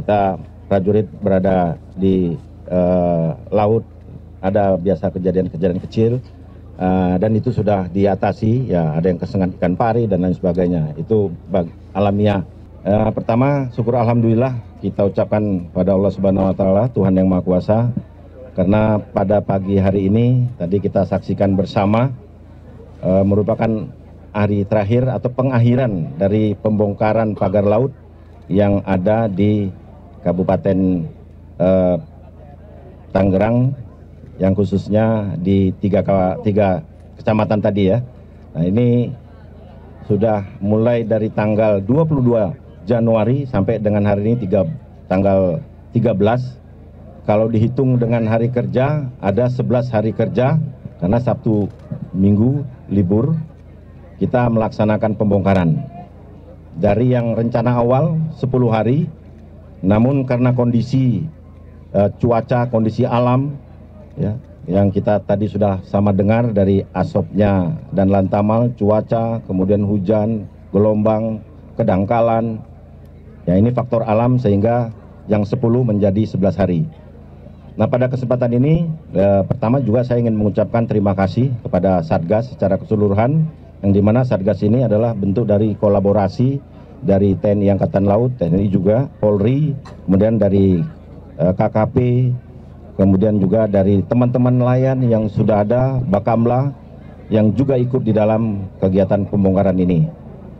kita prajurit berada di laut, ada biasa kejadian-kejadian kecil, dan itu sudah diatasi, ya ada yang kesengat ikan pari dan lain sebagainya, itu alamiah. Pertama, syukur alhamdulillah kita ucapkan pada Allah Subhanahu wa Ta'ala, Tuhan yang Maha Kuasa, karena pada pagi hari ini tadi kita saksikan bersama merupakan hari terakhir atau pengakhiran dari pembongkaran pagar laut yang ada di Kabupaten Tangerang, yang khususnya di tiga kecamatan tadi ya. Nah, ini sudah mulai dari tanggal 22 Januari sampai dengan hari ini tanggal 13. Kalau dihitung dengan hari kerja, ada 11 hari kerja, karena Sabtu Minggu libur, kita melaksanakan pembongkaran. Dari yang rencana awal 10 hari, namun karena kondisi cuaca, kondisi alam, ya, yang kita tadi sudah sama dengar dari asopnya dan lantamal, cuaca, kemudian hujan, gelombang, kedangkalan, ya ini faktor alam sehingga yang 10 menjadi 11 hari. Nah, pada kesempatan ini pertama juga saya ingin mengucapkan terima kasih kepada Satgas secara keseluruhan, yang dimana Satgas ini adalah bentuk dari kolaborasi dari TNI Angkatan Laut, TNI juga, Polri, kemudian dari KKP, kemudian juga dari teman-teman nelayan yang sudah ada, Bakamla, yang juga ikut di dalam kegiatan pembongkaran ini.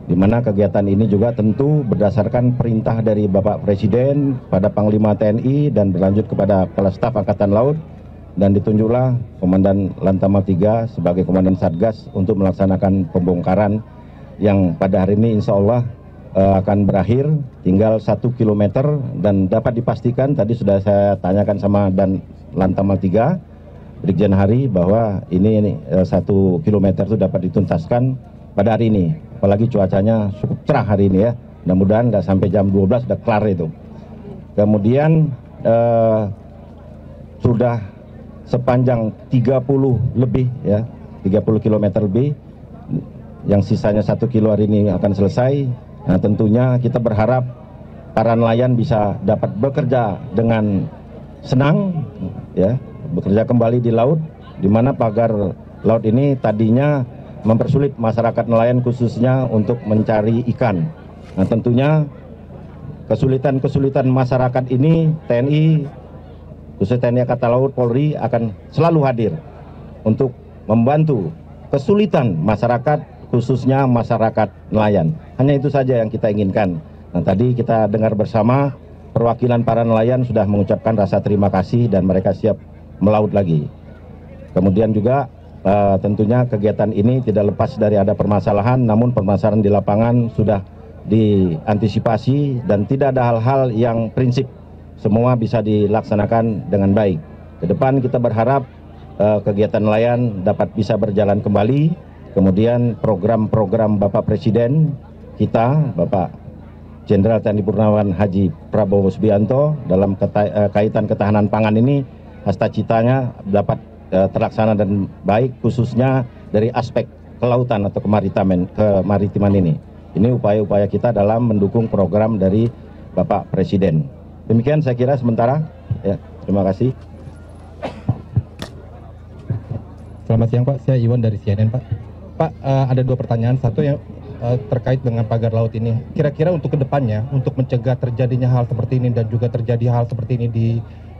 Di mana kegiatan ini juga tentu berdasarkan perintah dari Bapak Presiden pada Panglima TNI dan berlanjut kepada Kepala Staf Angkatan Laut, dan ditunjuklah Komandan Lantamal 3 sebagai Komandan Satgas untuk melaksanakan pembongkaran yang pada hari ini insya Allah akan berakhir, tinggal 1 km, dan dapat dipastikan tadi sudah saya tanyakan sama dan Lantamal 3 Brigjen Hari bahwa ini 1 km itu dapat dituntaskan pada hari ini. Apalagi cuacanya cukup cerah hari ini ya, mudah-mudahan nggak sampai jam 12 sudah kelar itu. Kemudian sudah sepanjang 30 lebih ya, 30 km lebih, yang sisanya 1 kilo hari ini akan selesai. Nah, tentunya kita berharap para nelayan bisa dapat bekerja dengan senang ya, bekerja kembali di laut, di mana pagar laut ini tadinya mempersulit masyarakat nelayan khususnya untuk mencari ikan. Nah, tentunya kesulitan-kesulitan masyarakat ini TNI, khususnya TNI Angkatan Laut, Polri akan selalu hadir untuk membantu kesulitan masyarakat, khususnya masyarakat nelayan. Hanya itu saja yang kita inginkan. Nah, tadi kita dengar bersama perwakilan para nelayan sudah mengucapkan rasa terima kasih dan mereka siap melaut lagi. Kemudian juga tentunya kegiatan ini tidak lepas dari ada permasalahan, namun permasalahan di lapangan sudah diantisipasi dan tidak ada hal-hal yang prinsip, semua bisa dilaksanakan dengan baik. Ke depan kita berharap kegiatan nelayan dapat bisa berjalan kembali, kemudian program-program Bapak Presiden kita, Bapak Jenderal TNI Purnawirawan Haji Prabowo Subianto dalam kaitan ketahanan pangan ini, cita-citanya dapat terlaksana dan baik, khususnya dari aspek kelautan atau kemaritiman ini. Ini upaya-upaya kita dalam mendukung program dari Bapak Presiden. Demikian saya kira sementara. Ya, terima kasih. Selamat siang Pak, saya Iwan dari CNN Pak. Pak, ada 2 pertanyaan. Satu yang terkait dengan pagar laut ini. Kira-kira untuk kedepannya, untuk mencegah terjadinya hal seperti ini dan juga terjadi hal seperti ini di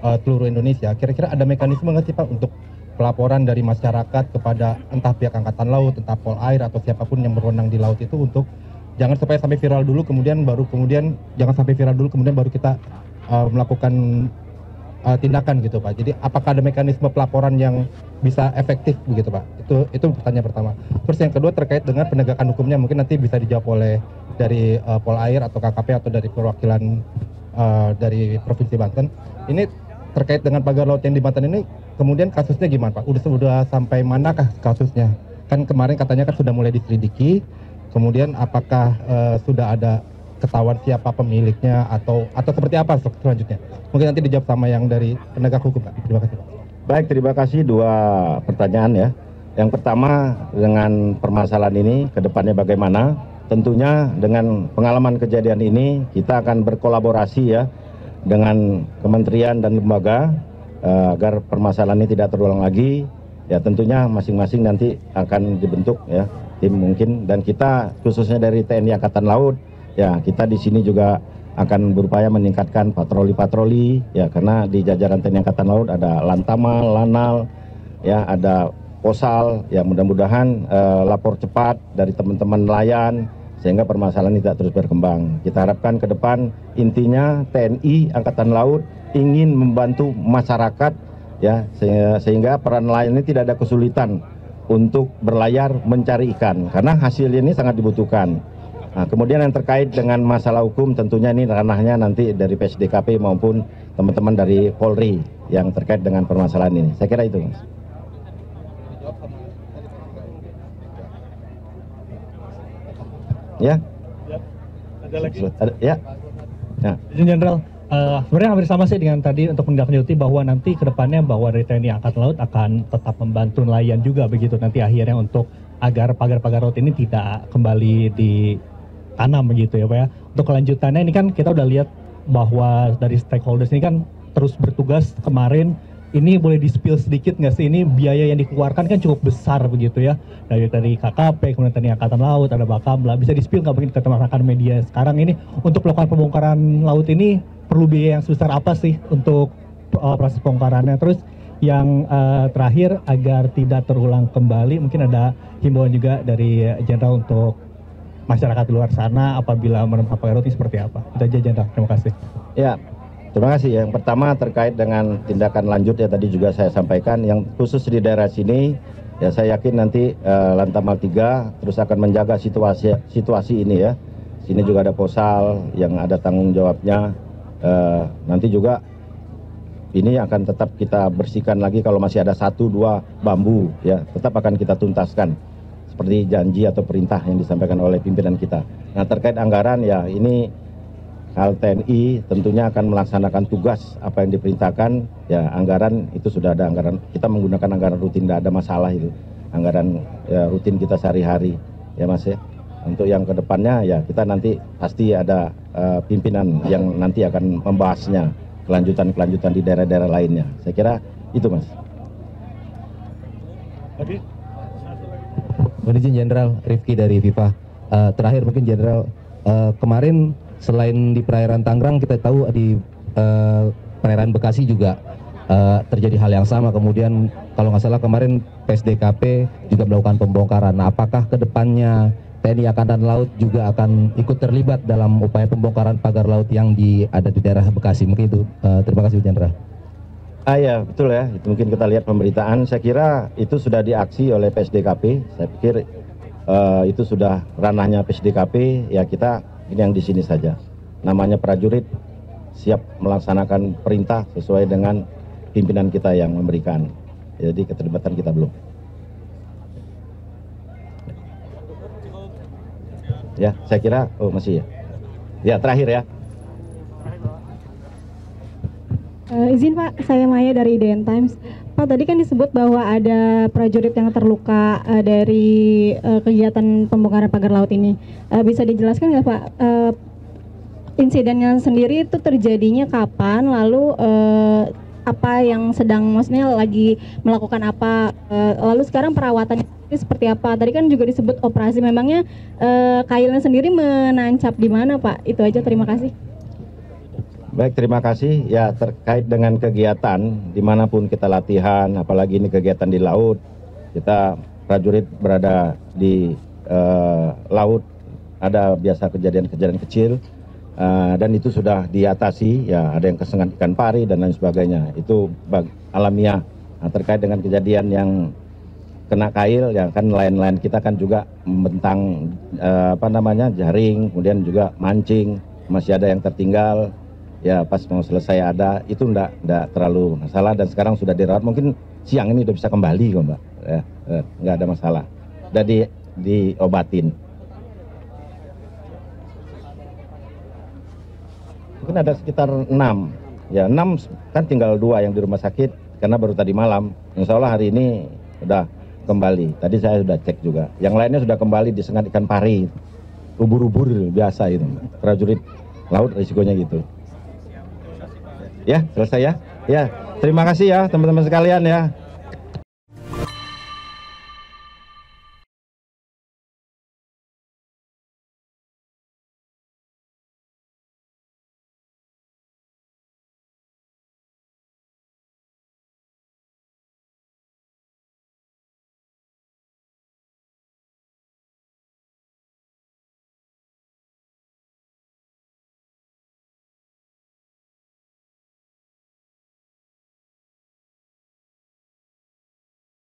seluruh Indonesia, kira-kira ada mekanisme nggak sih Pak untuk pelaporan dari masyarakat kepada entah pihak Angkatan Laut, entah Polair atau siapapun yang berwenang di laut itu, untuk jangan sampai viral dulu kemudian baru kita melakukan tindakan gitu Pak. Jadi apakah ada mekanisme pelaporan yang bisa efektif begitu Pak? Itu pertanyaan pertama. Terus yang kedua terkait dengan penegakan hukumnya, mungkin nanti bisa dijawab oleh dari Polair atau KKP atau dari perwakilan dari Provinsi Banten. Ini terkait dengan pagar laut yang di Banten ini, kemudian kasusnya gimana Pak? Udah sampai manakah kasusnya? Kan kemarin katanya kan sudah mulai diselidiki, kemudian apakah sudah ada ketahuan siapa pemiliknya atau seperti apa selanjutnya? Mungkin nanti dijawab sama yang dari penegak hukum Pak. Terima kasih Pak. Baik, terima kasih. 2 pertanyaan ya. Yang pertama dengan permasalahan ini ke depannya bagaimana? Tentunya dengan pengalaman kejadian ini kita akan berkolaborasi ya dengan kementerian dan lembaga agar permasalahan ini tidak terulang lagi. Ya tentunya masing-masing nanti akan dibentuk ya tim mungkin, dan kita khususnya dari TNI Angkatan Laut ya kita di sini juga akan berupaya meningkatkan patroli-patroli ya, karena di jajaran TNI Angkatan Laut ada Lantamal, Lanal ya, ada Posal ya, mudah-mudahan lapor cepat dari teman-teman nelayan sehingga permasalahan ini tidak terus berkembang. Kita harapkan ke depan intinya TNI Angkatan Laut ingin membantu masyarakat ya, sehingga peran nelayan ini tidak ada kesulitan untuk berlayar mencari ikan karena hasil ini sangat dibutuhkan. Nah, kemudian yang terkait dengan masalah hukum tentunya ini ranahnya nanti dari PSDKP maupun teman-teman dari Polri yang terkait dengan permasalahan ini. Saya kira itu, Mas. Ya. Ada lagi? Ya. Nah. Izin Jenderal, sebenarnya hampir sama sih dengan tadi untuk menindaklanjuti bahwa nanti ke depannya bahwa dari TNI Angkatan Laut akan tetap membantu nelayan juga begitu nanti akhirnya untuk agar pagar-pagar laut ini tidak kembali ditanam begitu ya Pak ya. Untuk kelanjutannya ini kan kita udah lihat bahwa dari stakeholders ini kan terus bertugas kemarin. Ini boleh di-spill sedikit nggak sih, ini biaya yang dikeluarkan kan cukup besar begitu ya, dari KKP, kemudian TNI Angkatan Laut, ada Bakamla, bisa di-spill nggak mungkin ke rekan media sekarang ini untuk melakukan pembongkaran laut ini perlu biaya yang sebesar apa sih untuk proses pembongkarannya? Terus yang terakhir agar tidak terulang kembali, mungkin ada himbauan juga dari Jenderal untuk masyarakat di luar sana apabila menemukan pagar laut ini seperti apa? Itu aja Jenderal, terima kasih. Ya. Terima kasih. Yang pertama terkait dengan tindakan lanjut ya tadi juga saya sampaikan, yang khusus di daerah sini ya saya yakin nanti Lantamal 3 terus akan menjaga situasi ini ya. Sini juga ada Posal yang ada tanggung jawabnya. Nanti juga ini akan tetap kita bersihkan lagi kalau masih ada 1-2 bambu ya, tetap akan kita tuntaskan seperti janji atau perintah yang disampaikan oleh pimpinan kita. Nah terkait anggaran ya ini hal TNI tentunya akan melaksanakan tugas apa yang diperintahkan ya, anggaran itu sudah ada anggaran, kita menggunakan anggaran rutin, tidak ada masalah itu anggaran ya, rutin kita sehari-hari ya Mas ya. Untuk yang kedepannya ya kita nanti pasti ada pimpinan yang nanti akan membahasnya kelanjutan di daerah-daerah lainnya. Saya kira itu Mas. Lagi? Izin Jenderal, Rifki dari FIFA. Terakhir mungkin Jenderal, kemarin selain di perairan Tangerang kita tahu di perairan Bekasi juga terjadi hal yang sama. Kemudian kalau nggak salah kemarin PSDKP juga melakukan pembongkaran. Nah, apakah kedepannya TNI Angkatan Laut juga akan ikut terlibat dalam upaya pembongkaran pagar laut yang ada di daerah Bekasi? Mungkin itu. Terima kasih Jenderal. Ya betul ya, itu mungkin kita lihat pemberitaan. Saya kira itu sudah diaksi oleh PSDKP. Saya pikir itu sudah ranahnya PSDKP. Ya kita ini yang di sini saja. Namanya prajurit siap melaksanakan perintah sesuai dengan pimpinan kita yang memberikan. Jadi keterlibatan kita belum. Ya, saya kira masih ya. Ya, terakhir ya. Izin Pak, saya Maya dari IDN Times. Pak, tadi kan disebut bahwa ada prajurit yang terluka dari kegiatan pembongkaran pagar laut ini. Bisa dijelaskan nggak Pak, insidennya sendiri itu terjadinya kapan, lalu apa yang sedang, maksudnya lagi melakukan apa, lalu sekarang perawatannya seperti apa? Tadi kan juga disebut operasi, memangnya kailnya sendiri menancap di mana Pak? Itu aja, terima kasih. Baik, terima kasih. Ya, terkait dengan kegiatan dimanapun kita latihan, apalagi ini kegiatan di laut, kita prajurit berada di laut, ada biasa kejadian-kejadian kecil, dan itu sudah diatasi. Ya, ada yang kesengat ikan pari dan lain sebagainya. Itu alamiah. Nah, terkait dengan kejadian yang kena kail, ya kan nelayan-nelayan kita kan juga membentang jaring, kemudian juga mancing, masih ada yang tertinggal. Ya pas mau selesai ada, itu enggak terlalu masalah, dan sekarang sudah dirawat, mungkin siang ini udah bisa kembali kok Mbak ya, enggak ada masalah, udah diobatin. Mungkin ada sekitar 6 ya, 6 kan tinggal 2 yang di rumah sakit karena baru tadi malam. Insya Allah hari ini udah kembali, tadi saya sudah cek juga, yang lainnya sudah kembali disengat ikan pari, ubur-ubur biasa itu, prajurit laut risikonya gitu. Ya, selesai ya. Ya, terima kasih ya teman-teman sekalian ya.